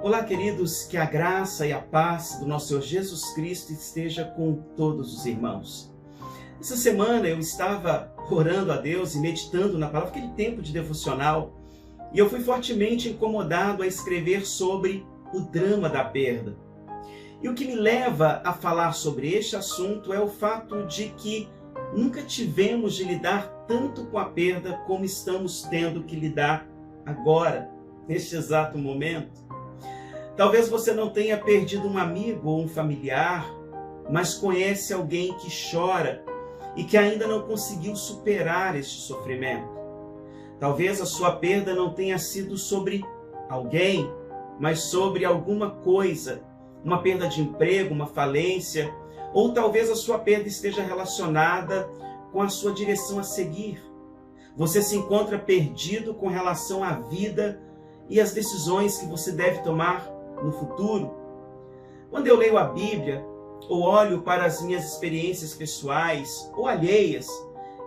Olá, queridos, que a graça e a paz do nosso Senhor Jesus Cristo esteja com todos os irmãos. Essa semana eu estava orando a Deus e meditando na palavra, aquele tempo de devocional, e eu fui fortemente incomodado a escrever sobre o drama da perda. E o que me leva a falar sobre este assunto é o fato de que nunca tivemos de lidar tanto com a perda como estamos tendo que lidar agora, neste exato momento. Talvez você não tenha perdido um amigo ou um familiar, mas conhece alguém que chora e que ainda não conseguiu superar este sofrimento. Talvez a sua perda não tenha sido sobre alguém, mas sobre alguma coisa, uma perda de emprego, uma falência, ou talvez a sua perda esteja relacionada com a sua direção a seguir. Você se encontra perdido com relação à vida e às decisões que você deve tomar no futuro. Quando eu leio a Bíblia, ou olho para as minhas experiências pessoais ou alheias,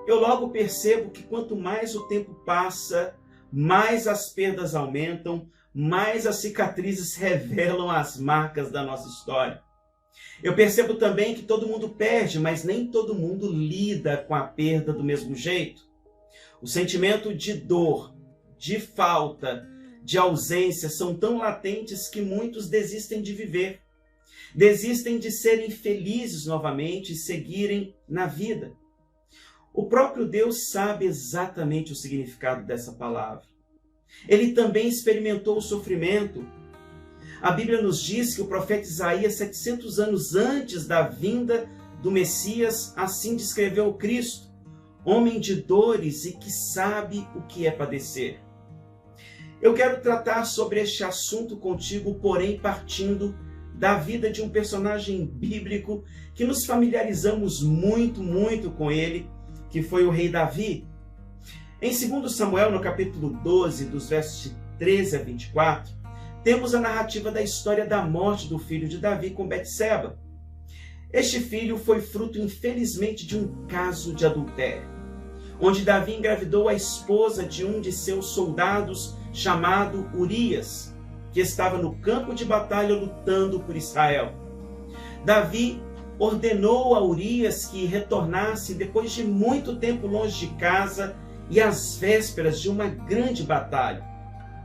eu logo percebo que quanto mais o tempo passa, mais as perdas aumentam, mais as cicatrizes revelam as marcas da nossa história. Eu percebo também que todo mundo perde, mas nem todo mundo lida com a perda do mesmo jeito. O sentimento de dor, de falta, de ausência são tão latentes que muitos desistem de viver. Desistem de serem felizes novamente e seguirem na vida. O próprio Deus sabe exatamente o significado dessa palavra. Ele também experimentou o sofrimento. A Bíblia nos diz que o profeta Isaías, 700 anos antes da vinda do Messias, assim descreveu o Cristo, homem de dores e que sabe o que é padecer. Eu quero tratar sobre este assunto contigo, porém partindo da vida de um personagem bíblico que nos familiarizamos muito com ele, que foi o rei Davi. Em 2 Samuel, no capítulo 12, dos versos de 13 a 24, temos a narrativa da história da morte do filho de Davi com Betseba. Este filho foi fruto, infelizmente, de um caso de adultério, onde Davi engravidou a esposa de um de seus soldados, chamado Urias, que estava no campo de batalha lutando por Israel. Davi ordenou a Urias que retornasse depois de muito tempo longe de casa e às vésperas de uma grande batalha.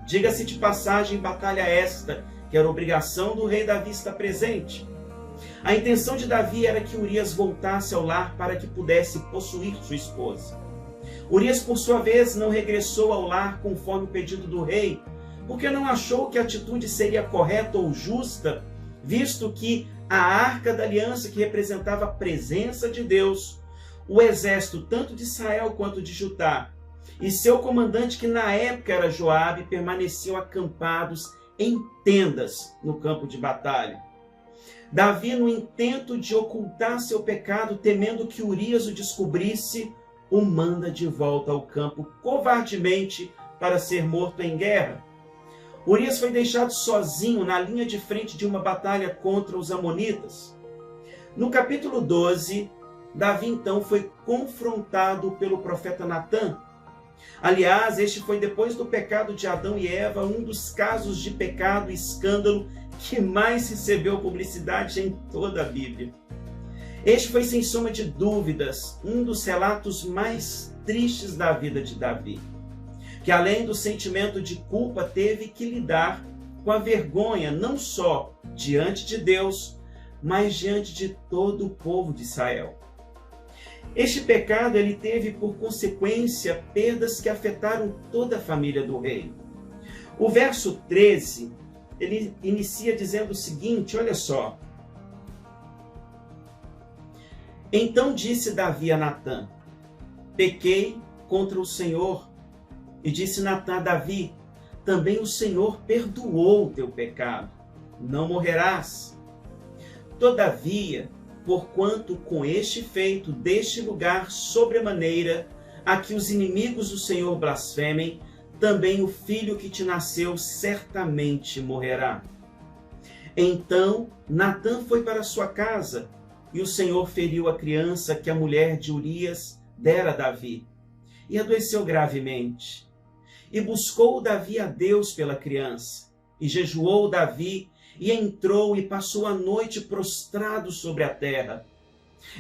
Diga-se de passagem, batalha esta, que era obrigação do rei Davi estar presente. A intenção de Davi era que Urias voltasse ao lar para que pudesse possuir sua esposa. Urias, por sua vez, não regressou ao lar conforme o pedido do rei, porque não achou que a atitude seria correta ou justa, visto que a arca da aliança, que representava a presença de Deus, o exército tanto de Israel quanto de Judá, e seu comandante, que na época era Joabe, permaneciam acampados em tendas no campo de batalha. Davi, no intento de ocultar seu pecado, temendo que Urias o descobrisse, o manda de volta ao campo covardemente para ser morto em guerra. Urias foi deixado sozinho na linha de frente de uma batalha contra os amonitas. No capítulo 12, Davi então foi confrontado pelo profeta Natã. Aliás, este foi, depois do pecado de Adão e Eva, um dos casos de pecado e escândalo que mais recebeu publicidade em toda a Bíblia. Este foi, sem sombra de dúvidas, um dos relatos mais tristes da vida de Davi, que além do sentimento de culpa, teve que lidar com a vergonha, não só diante de Deus, mas diante de todo o povo de Israel. Este pecado ele teve por consequência perdas que afetaram toda a família do rei. O verso 13, ele inicia dizendo o seguinte, olha só. Então disse Davi a Natã, pequei contra o Senhor. E disse Natã a Davi, também o Senhor perdoou o teu pecado, não morrerás. Todavia, porquanto com este feito deste lugar sobremaneira, a que os inimigos do Senhor blasfemem, também o filho que te nasceu certamente morrerá. Então Natã foi para sua casa, e o Senhor feriu a criança que a mulher de Urias dera a Davi, e adoeceu gravemente. E buscou Davi a Deus pela criança. E jejuou Davi, e entrou e passou a noite prostrado sobre a terra.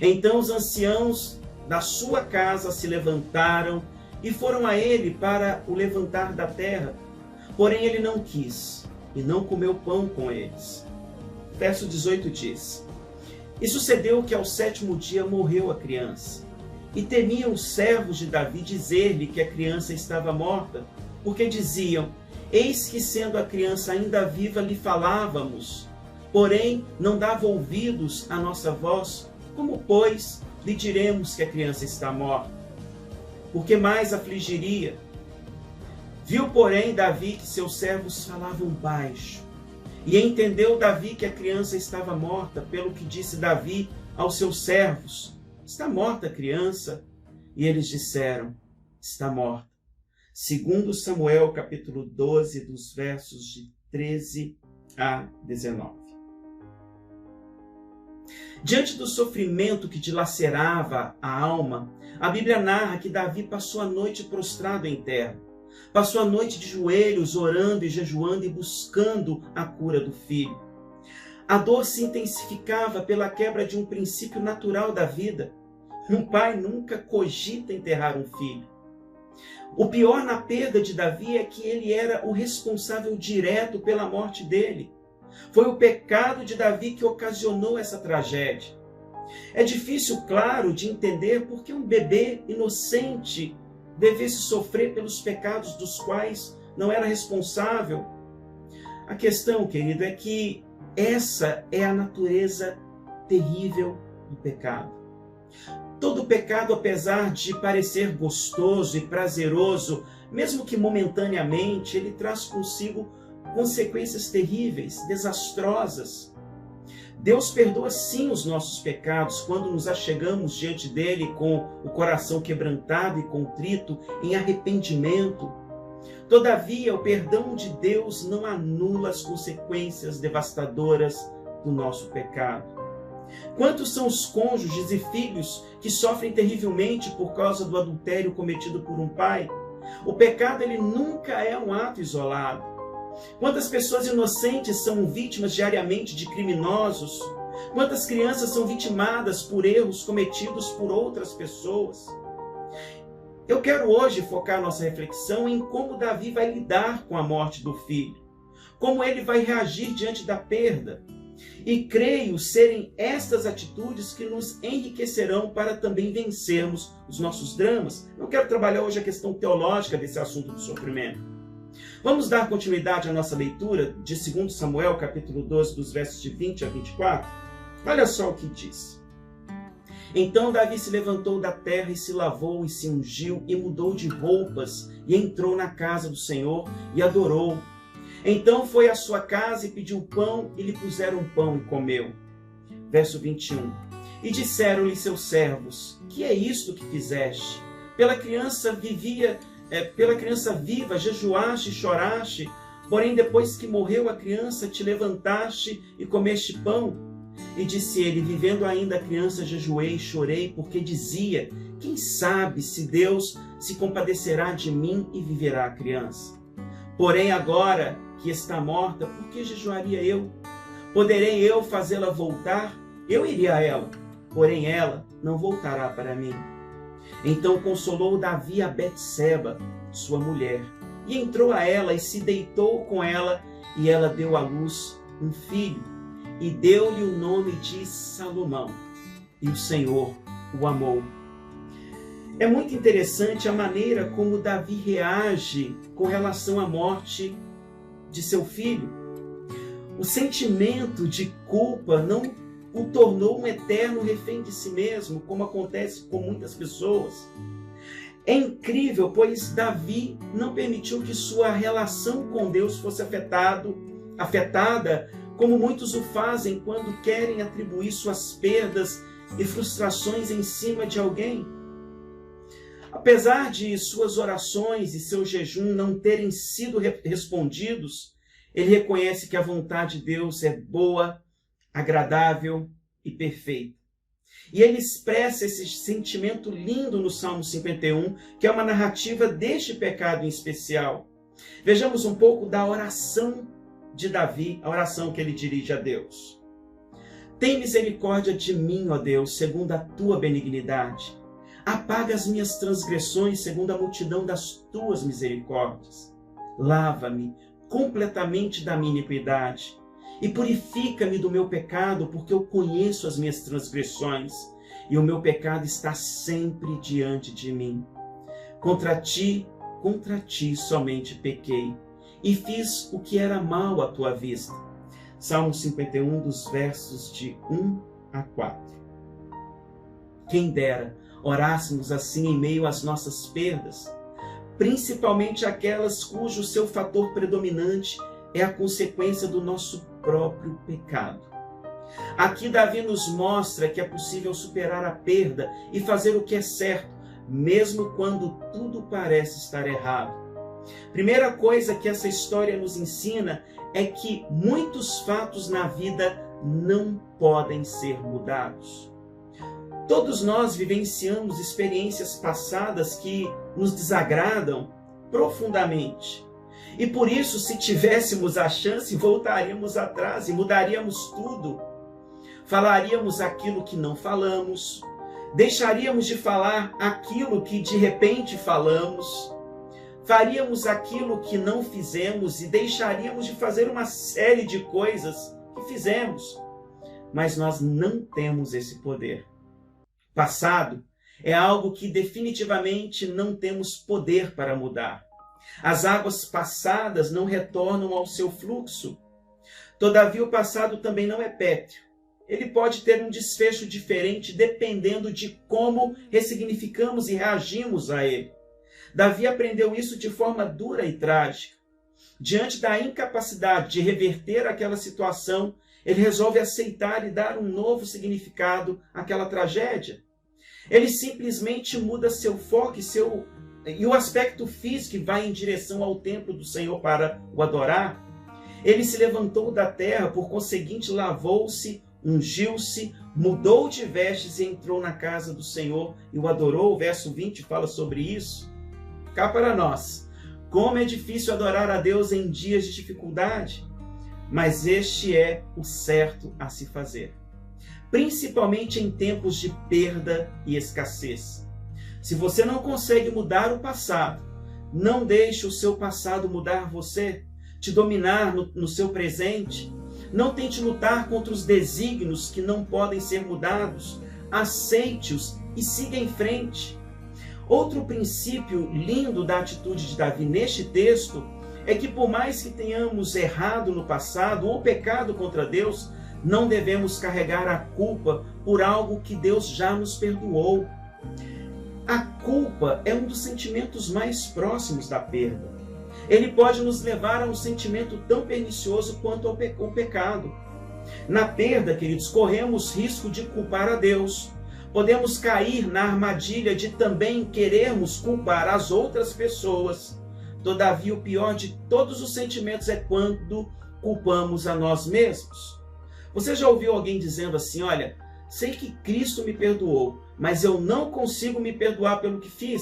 Então os anciãos da sua casa se levantaram e foram a ele para o levantar da terra. Porém ele não quis, e não comeu pão com eles. Verso 18 diz: E sucedeu que ao 7º dia morreu a criança. E temiam os servos de Davi dizer-lhe que a criança estava morta, porque diziam: Eis que sendo a criança ainda viva lhe falávamos, porém não dava ouvidos à nossa voz. Como, pois, lhe diremos que a criança está morta? Porque mais afligiria. Viu, porém, Davi que seus servos falavam baixo. E entendeu Davi que a criança estava morta, pelo que disse Davi aos seus servos: Está morta a criança? E eles disseram: Está morta. Segundo Samuel, capítulo 12, dos versos de 13 a 19. Diante do sofrimento que dilacerava a alma, a Bíblia narra que Davi passou a noite prostrado em terra. Passou a noite de joelhos, orando e jejuando e buscando a cura do filho. A dor se intensificava pela quebra de um princípio natural da vida. Um pai nunca cogita enterrar um filho. O pior na perda de Davi é que ele era o responsável direto pela morte dele. Foi o pecado de Davi que ocasionou essa tragédia. É difícil, claro, de entender por que um bebê inocente devesse sofrer pelos pecados dos quais não era responsável. A questão, querido, é que essa é a natureza terrível do pecado. Todo pecado, apesar de parecer gostoso e prazeroso, mesmo que momentaneamente, ele traz consigo consequências terríveis, desastrosas. Deus perdoa sim os nossos pecados quando nos achegamos diante dele com o coração quebrantado e contrito em arrependimento. Todavia, o perdão de Deus não anula as consequências devastadoras do nosso pecado. Quantos são os cônjuges e filhos que sofrem terrivelmente por causa do adultério cometido por um pai? O pecado, ele nunca é um ato isolado. Quantas pessoas inocentes são vítimas diariamente de criminosos? Quantas crianças são vitimadas por erros cometidos por outras pessoas? Eu quero hoje focar nossa reflexão em como Davi vai lidar com a morte do filho, como ele vai reagir diante da perda. E creio serem estas atitudes que nos enriquecerão para também vencermos os nossos dramas. Não quero trabalhar hoje a questão teológica desse assunto do sofrimento. Vamos dar continuidade à nossa leitura de 2 Samuel, capítulo 12, dos versos de 20 a 24? Olha só o que diz. Então Davi se levantou da terra e se lavou e se ungiu e mudou de roupas e entrou na casa do Senhor e adorou. Então foi à sua casa e pediu pão, e lhe puseram pão e comeu. Verso 21. E disseram-lhe seus servos: Que é isto que fizeste? Pela criança viva jejuaste e choraste, porém depois que morreu a criança te levantaste e comeste pão. E disse ele: Vivendo ainda a criança jejuei e chorei, porque dizia: Quem sabe se Deus se compadecerá de mim e viverá a criança? Porém agora que está morta, por que jejuaria eu? Poderei eu fazê-la voltar? Eu iria a ela, porém ela não voltará para mim. Então consolou Davi a Betseba, sua mulher, e entrou a ela e se deitou com ela, e ela deu à luz um filho, e deu-lhe o nome de Salomão, e o Senhor o amou. É muito interessante a maneira como Davi reage com relação à morte de seu filho. O sentimento de culpa não o tornou um eterno refém de si mesmo, como acontece com muitas pessoas. É incrível, pois Davi não permitiu que sua relação com Deus fosse afetada, como muitos o fazem quando querem atribuir suas perdas e frustrações em cima de alguém. Apesar de suas orações e seu jejum não terem sido respondidos, ele reconhece que a vontade de Deus é boa, agradável e perfeita. E ele expressa esse sentimento lindo no Salmo 51, que é uma narrativa deste pecado em especial. Vejamos um pouco da oração de Davi, a oração que ele dirige a Deus. Tem misericórdia de mim, ó Deus, segundo a tua benignidade. Apaga as minhas transgressões segundo a multidão das tuas misericórdias. Lava-me completamente da minha iniquidade e purifica-me do meu pecado, porque eu conheço as minhas transgressões e o meu pecado está sempre diante de mim. Contra ti somente pequei e fiz o que era mal à tua vista. Salmo 51, dos versos de 1 a 4. Quem dera orássemos assim em meio às nossas perdas, principalmente aquelas cujo seu fator predominante é a consequência do nosso próprio pecado. Aqui Davi nos mostra que é possível superar a perda e fazer o que é certo, mesmo quando tudo parece estar errado. Primeira coisa que essa história nos ensina é que muitos fatos na vida não podem ser mudados. Todos nós vivenciamos experiências passadas que nos desagradam profundamente. E por isso, se tivéssemos a chance, voltaríamos atrás e mudaríamos tudo. Falaríamos aquilo que não falamos, deixaríamos de falar aquilo que de repente falamos, faríamos aquilo que não fizemos e deixaríamos de fazer uma série de coisas que fizemos. Mas nós não temos esse poder. Passado é algo que definitivamente não temos poder para mudar. As águas passadas não retornam ao seu fluxo. Todavia, o passado também não é pétreo. Ele pode ter um desfecho diferente dependendo de como ressignificamos e reagimos a ele. Davi aprendeu isso de forma dura e trágica. Diante da incapacidade de reverter aquela situação, ele resolve aceitar e dar um novo significado àquela tragédia. Ele simplesmente muda seu foco e o aspecto físico vai em direção ao templo do Senhor para o adorar. Ele se levantou da terra, por conseguinte lavou-se, ungiu-se, mudou de vestes e entrou na casa do Senhor e o adorou. O verso 20 fala sobre isso. Cá para nós, como é difícil adorar a Deus em dias de dificuldade, mas este é o certo a se fazer, principalmente em tempos de perda e escassez. Se você não consegue mudar o passado, não deixe o seu passado mudar você, te dominar no seu presente. Não tente lutar contra os desígnios que não podem ser mudados. Aceite-os e siga em frente. Outro princípio lindo da atitude de Davi neste texto é que, por mais que tenhamos errado no passado ou pecado contra Deus, não devemos carregar a culpa por algo que Deus já nos perdoou. A culpa é um dos sentimentos mais próximos da perda. Ele pode nos levar a um sentimento tão pernicioso quanto o pecado. Na perda, queridos, corremos risco de culpar a Deus. Podemos cair na armadilha de também querermos culpar as outras pessoas. Todavia, o pior de todos os sentimentos é quando culpamos a nós mesmos. Você já ouviu alguém dizendo assim: olha, sei que Cristo me perdoou, mas eu não consigo me perdoar pelo que fiz?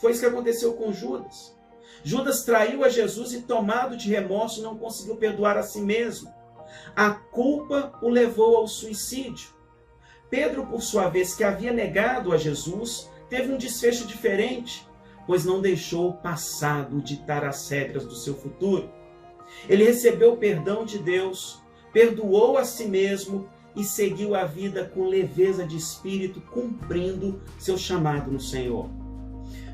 Foi isso que aconteceu com Judas. Judas traiu a Jesus e, tomado de remorso, não conseguiu perdoar a si mesmo. A culpa o levou ao suicídio. Pedro, por sua vez, que havia negado a Jesus, teve um desfecho diferente, pois não deixou o passado ditar as regras do seu futuro. Ele recebeu o perdão de Deus, perdoou a si mesmo e seguiu a vida com leveza de espírito, cumprindo seu chamado no Senhor.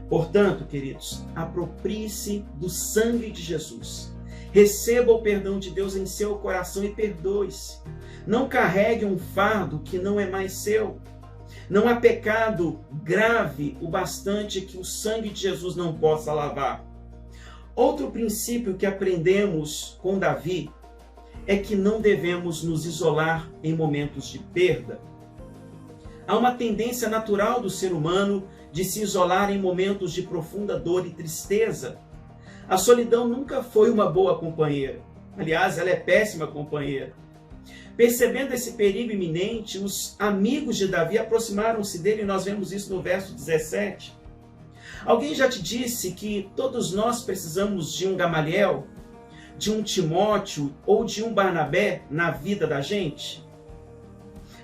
Portanto, queridos, aproprie-se do sangue de Jesus. Receba o perdão de Deus em seu coração e perdoe-se. Não carregue um fardo que não é mais seu. Não há pecado grave o bastante que o sangue de Jesus não possa lavar. Outro princípio que aprendemos com Davi é que não devemos nos isolar em momentos de perda. Há uma tendência natural do ser humano de se isolar em momentos de profunda dor e tristeza. A solidão nunca foi uma boa companheira. Aliás, ela é péssima companheira. Percebendo esse perigo iminente, os amigos de Davi aproximaram-se dele, e nós vemos isso no verso 17. Alguém já te disse que todos nós precisamos de um Gamaliel? de um Timóteo ou de um Barnabé na vida da gente?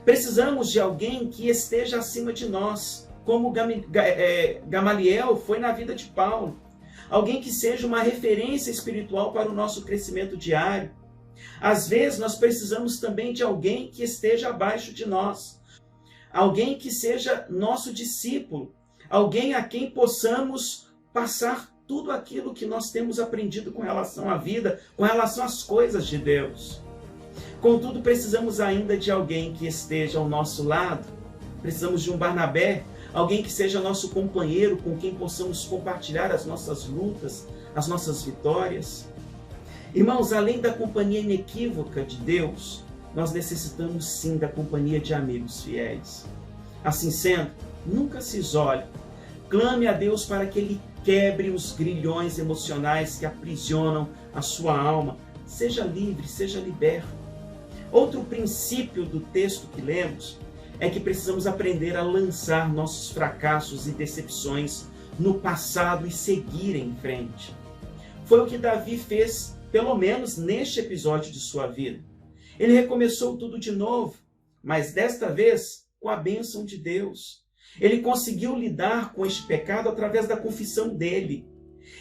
Precisamos de alguém que esteja acima de nós, como Gamaliel foi na vida de Paulo. Alguém que seja uma referência espiritual para o nosso crescimento diário. Às vezes nós precisamos também de alguém que esteja abaixo de nós. Alguém que seja nosso discípulo. Alguém a quem possamos passar tudo aquilo que nós temos aprendido com relação à vida, com relação às coisas de Deus. Contudo, precisamos ainda de alguém que esteja ao nosso lado. Precisamos de um Barnabé, alguém que seja nosso companheiro, com quem possamos compartilhar as nossas lutas, as nossas vitórias. Irmãos, além da companhia inequívoca de Deus, nós necessitamos sim da companhia de amigos fiéis. Assim sendo, nunca se isole. Clame a Deus para que Ele quebre os grilhões emocionais que aprisionam a sua alma. Seja livre, seja liberto. Outro princípio do texto que lemos é que precisamos aprender a lançar nossos fracassos e decepções no passado e seguir em frente. Foi o que Davi fez, pelo menos neste episódio de sua vida. Ele recomeçou tudo de novo, mas desta vez com a bênção de Deus. Ele conseguiu lidar com este pecado através da confissão dele.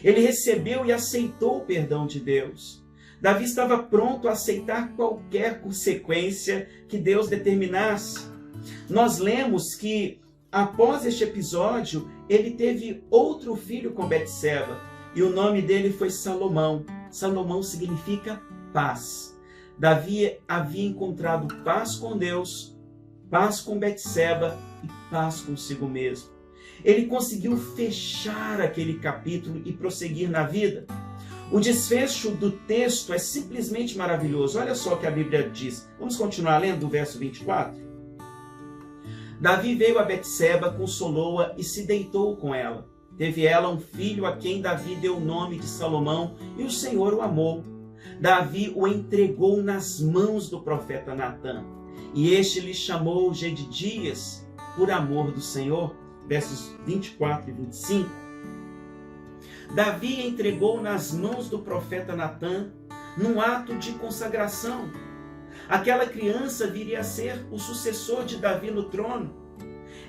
Ele recebeu e aceitou o perdão de Deus. Davi estava pronto a aceitar qualquer consequência que Deus determinasse. Nós lemos que, após este episódio, ele teve outro filho com Betseba, e o nome dele foi Salomão. Salomão significa paz. Davi havia encontrado paz com Deus, paz com Betseba e paz consigo mesmo. Ele conseguiu fechar aquele capítulo e prosseguir na vida. O desfecho do texto é simplesmente maravilhoso. Olha só o que a Bíblia diz. Vamos continuar lendo o verso 24? Davi veio a Betseba, consolou-a e se deitou com ela. Teve ela um filho a quem Davi deu o nome de Salomão, e o Senhor o amou. Davi o entregou nas mãos do profeta Natã, e este lhe chamou Jedidias, por amor do Senhor. Versos 24 e 25. Davi entregou nas mãos do profeta Natã num ato de consagração. Aquela criança viria a ser o sucessor de Davi no trono.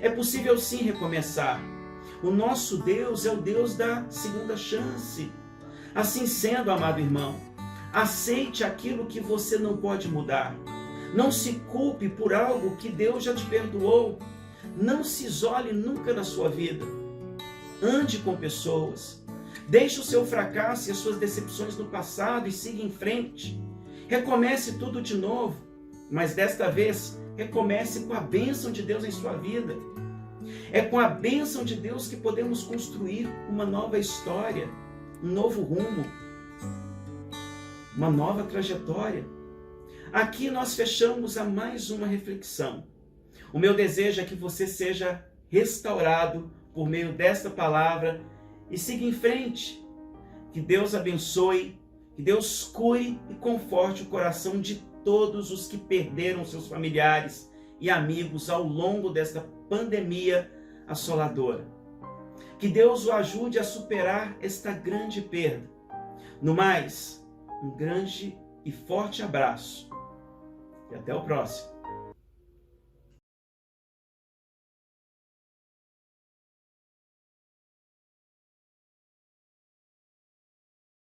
É possível sim recomeçar. O nosso Deus é o Deus da segunda chance. Assim sendo, amado irmão, aceite aquilo que você não pode mudar. Não se culpe por algo que Deus já te perdoou. Não se isole nunca na sua vida. Ande com pessoas. Deixe o seu fracasso e as suas decepções no passado e siga em frente. Recomece tudo de novo, mas desta vez recomece com a bênção de Deus em sua vida. É com a bênção de Deus que podemos construir uma nova história, um novo rumo, uma nova trajetória. Aqui nós fechamos a mais uma reflexão. O meu desejo é que você seja restaurado por meio desta palavra e siga em frente. Que Deus abençoe, que Deus cure e conforte o coração de todos os que perderam seus familiares e amigos ao longo desta pandemia assoladora. Que Deus o ajude a superar esta grande perda. No mais, um grande e forte abraço e até o próximo.